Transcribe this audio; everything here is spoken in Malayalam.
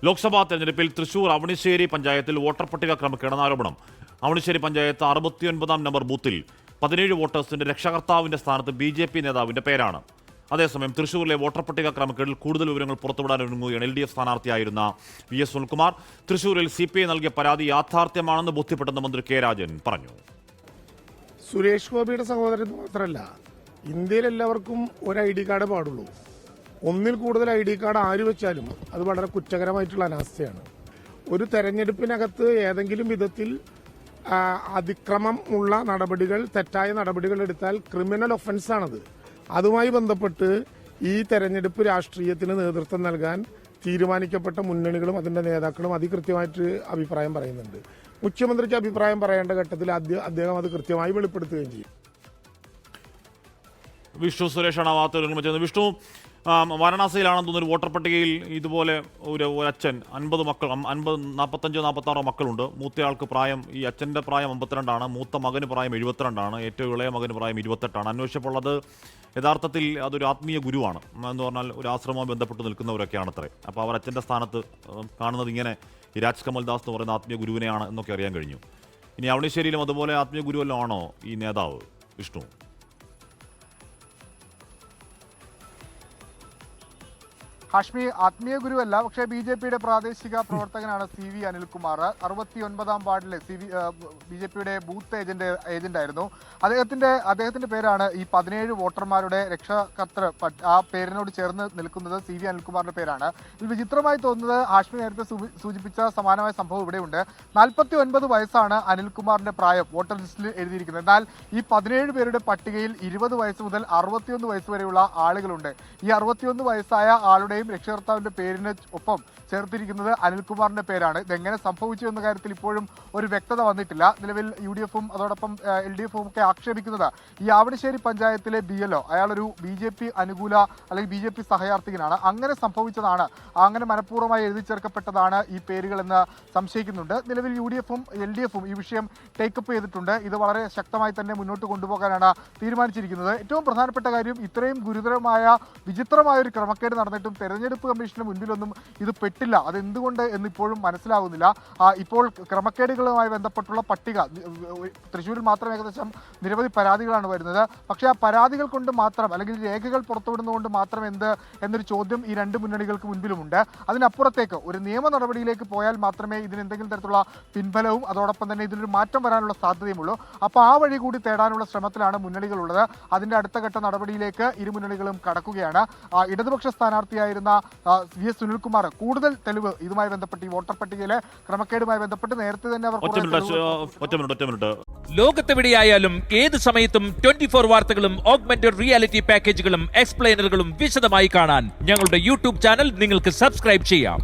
ലോക്സഭാ തെരഞ്ഞെടുപ്പിൽ തൃശൂർ അവണിശ്ശേരി പഞ്ചായത്തിൽ വോട്ടർ പട്ടിക ക്രമക്കേടെന്ന ആരോപണം. അവണിശ്ശേരി പഞ്ചായത്ത് 69-ാം നമ്പർ ബൂത്തിൽ 17 വോട്ടേഴ്സിന്റെ രക്ഷകർത്താവിന്റെ സ്ഥാനത്ത് BJP നേതാവിന്റെ പേരാണ്. അതേസമയം തൃശൂരിലെ വോട്ടർ പട്ടിക ക്രമക്കേടിൽ കൂടുതൽ വിവരങ്ങൾ പുറത്തുവിടാനൊരുങ്ങുകയാണ് LDF സ്ഥാനാർത്ഥിയായിരുന്ന VS സുനിൽകുമാർ. തൃശൂരിൽ CPI നൽകിയ പരാതി യാഥാർത്ഥ്യമാണെന്ന് ബോധ്യപ്പെട്ടെന്ന് മന്ത്രി കെ രാജൻ പറഞ്ഞു. സുരേഷ് ഗോപിയുടെ സഹോദരൻ മാത്രമല്ല, ഇന്ത്യയിൽ എല്ലാവർക്കും ഒരു ID കാർഡ് പാടുള്ളൂ. ഒന്നിൽ കൂടുതൽ ID കാർഡ് ആര് വെച്ചാലും അത് വളരെ കുറ്റകരമായിട്ടുള്ള അനാസ്ഥയാണ്. ഒരു തെരഞ്ഞെടുപ്പിനകത്ത് ഏതെങ്കിലും വിധത്തിൽ അതിക്രമം ഉള്ള നടപടികൾ, തെറ്റായ നടപടികൾ എടുത്താൽ ക്രിമിനൽ ഒഫൻസാണത്. അതുമായി ബന്ധപ്പെട്ട് ഈ തെരഞ്ഞെടുപ്പ് രാഷ്ട്രീയത്തിന് നേതൃത്വം നൽകാൻ തീരുമാനിക്കപ്പെട്ട മുന്നണികളും അതിന്റെ നേതാക്കളും അതികൃത്യമായിട്ട് അഭിപ്രായം പറയുന്നുണ്ട്. മുഖ്യമന്ത്രിക്ക് അഭിപ്രായം പറയേണ്ട ഘട്ടത്തിൽ അദ്ദേഹം അത് കൃത്യമായി വെളിപ്പെടുത്തുകയും ചെയ്യും. വിഷ്ണു സുരേഷാണ് ആ വാർത്തകൾ നിർമ്മിച്ചത്. വിഷ്ണു, വാരണാസിയിലാണെന്ന് തോന്നുന്നു വോട്ടർ പട്ടികയിൽ ഇതുപോലെ ഒരു അച്ഛൻ 50 മക്കൾ, 45-46 മക്കളുണ്ട്. മൂത്തയാൾക്ക് പ്രായം, ഈ അച്ഛൻ്റെ പ്രായം 52ആണ്, മൂത്ത മകന് പ്രായം 72ആണ്, ഏറ്റവും ഇളയ മകന് പ്രായം 28ആണ്. അന്വേഷിച്ചപ്പോൾ അത് യഥാർത്ഥത്തിൽ അതൊരു ആത്മീയ ഗുരുവാണ് എന്ന് പറഞ്ഞാൽ ഒരു ആശ്രമവുമായി ബന്ധപ്പെട്ട് നിൽക്കുന്നവരൊക്കെയാണ് അത്രേ. അപ്പോൾ അവർ അച്ഛൻ്റെ സ്ഥാനത്ത് കാണുന്നത് ഇങ്ങനെ ഈ രാജ് കമൽ ദാസ് എന്ന് പറയുന്ന ആത്മീയ ഗുരുവിനെയാണ് എന്നൊക്കെ അറിയാൻ കഴിഞ്ഞു. ഇനി അവണിശ്ശേരിയിലും അതുപോലെ ആത്മീയ ഗുരുവല്ലോ ആണോ ഈ നേതാവ് വിഷ്ണു? ഹാഷ്മി ആത്മീയ ഗുരുവല്ല, പക്ഷേ BJPയുടെ പ്രാദേശിക പ്രവർത്തകനാണ് CV അനിൽകുമാർ. 69-ാം വാർഡിലെ BJPയുടെ ബൂത്ത് ഏജന്റായിരുന്നു. അദ്ദേഹത്തിന്റെ പേരാണ് ഈ 17 വോട്ടർമാരുടെ രക്ഷാകർതൃ ആ പേരിനോട് ചേർന്ന് നിൽക്കുന്നത്. CV അനിൽകുമാറിന്റെ പേരാണ്. ഇതിൽ വിചിത്രമായി തോന്നുന്നത്, ഹാഷ്മി നേരത്തെ സൂചിപ്പിച്ച സമാനമായ സംഭവം ഇവിടെയുണ്ട്. 49 വയസ്സാണ് അനിൽകുമാറിന്റെ പ്രായം വോട്ടർ ലിസ്റ്റിൽ എഴുതിയിരിക്കുന്നത്. എന്നാൽ ഈ 17 പേരുടെ പട്ടികയിൽ 20 വയസ്സ് മുതൽ 61 വയസ്സ് വരെയുള്ള ആളുകളുണ്ട്. ഈ 61 വയസ്സായ ആളുടെയും രക്ഷകർത്താവിന്റെ പേരിന് ഒപ്പം ചേർത്തിരിക്കുന്നത് അനിൽകുമാറിന്റെ പേരാണ്. ഇതെങ്ങനെ സംഭവിച്ചു എന്ന കാര്യത്തിൽ ഇപ്പോഴും ഒരു വ്യക്തത വന്നിട്ടില്ല. നിലവിൽ UDFും അതോടൊപ്പം LDFും ഒക്കെ ആക്ഷേപിക്കുന്നത് ഈ ആവണിശ്ശേരി പഞ്ചായത്തിലെ BLO അയാളൊരു BJP അനുകൂല അല്ലെങ്കിൽ BJP സഹയാർത്ഥികനാണ്. അങ്ങനെ സംഭവിച്ചതാണ്, അങ്ങനെ മനഃപൂർവ്വമായി എഴുതി ചേർക്കപ്പെട്ടതാണ് ഈ പേരുകളെന്ന് സംശയിക്കുന്നുണ്ട്. നിലവിൽ UDFും LDFും ഈ വിഷയം ടേക്കപ്പ് ചെയ്തിട്ടുണ്ട്. ഇത് വളരെ ശക്തമായി തന്നെ മുന്നോട്ട് കൊണ്ടുപോകാനാണ് തീരുമാനിച്ചിരിക്കുന്നത്. ഏറ്റവും പ്രധാനപ്പെട്ട കാര്യം, ഇത്രയും ഗുരുതരമായ വിചിത്രമായ ഒരു ക്രമക്കേട് നടന്നിട്ടും തെരഞ്ഞെടുപ്പ് കമ്മീഷന് മുൻപിലൊന്നും ഇത് പെട്ടില്ല. അതെന്തുകൊണ്ട് എന്നിപ്പോഴും മനസ്സിലാകുന്നില്ല. ഇപ്പോൾ ക്രമക്കേടുകളുമായി ബന്ധപ്പെട്ടുള്ള പട്ടിക തൃശ്ശൂരിൽ മാത്രം ഏകദേശം നിരവധി പരാതികളാണ് വരുന്നത്. പക്ഷേ ആ പരാതികൾ കൊണ്ട് മാത്രം അല്ലെങ്കിൽ രേഖകൾ പുറത്തുവിടുന്നതുകൊണ്ട് മാത്രം എന്നൊരു ചോദ്യം ഈ രണ്ട് മുന്നണികൾക്ക് മുൻപിലുമുണ്ട്. അതിനപ്പുറത്തേക്ക് ഒരു നിയമ നടപടിയിലേക്ക് പോയാൽ മാത്രമേ ഇതിന് എന്തെങ്കിലും തരത്തിലുള്ള പിൻബലവും അതോടൊപ്പം തന്നെ ഇതിലൊരു മാറ്റം വരാനുള്ള സാധ്യതയുമുള്ളൂ. അപ്പോൾ ആ വഴി കൂടി തേടാനുള്ള ശ്രമത്തിലാണ് മുന്നണികളുള്ളത്. അതിന്റെ അടുത്ത ഘട്ട നടപടിയിലേക്ക് ഇരു മുന്നണികളും കടക്കുകയാണ്. ഇടതുപക്ഷ സ്ഥാനാർത്ഥിയായിരുന്ന VS സുനിൽകുമാർ കൂടുതൽ തെളിവ് ഇതുമായി ബന്ധപ്പെട്ട് ഈ വോട്ടർ പട്ടികയിലെ ക്രമക്കേടുമായി ബന്ധപ്പെട്ട് നേരത്തെ തന്നെ അവർ ലോകത്തെവിടെയായാലും ഏത് സമയത്തും 24 വാർത്തകളും ഓഗ്മെന്റഡ് റിയാലിറ്റി പാക്കേജുകളും എക്സ്പ്ലെയിനറുകളും വിശദമായി കാണാൻ ഞങ്ങളുടെ YouTube ചാനൽ നിങ്ങൾക്ക് സബ്സ്ക്രൈബ് ചെയ്യാം.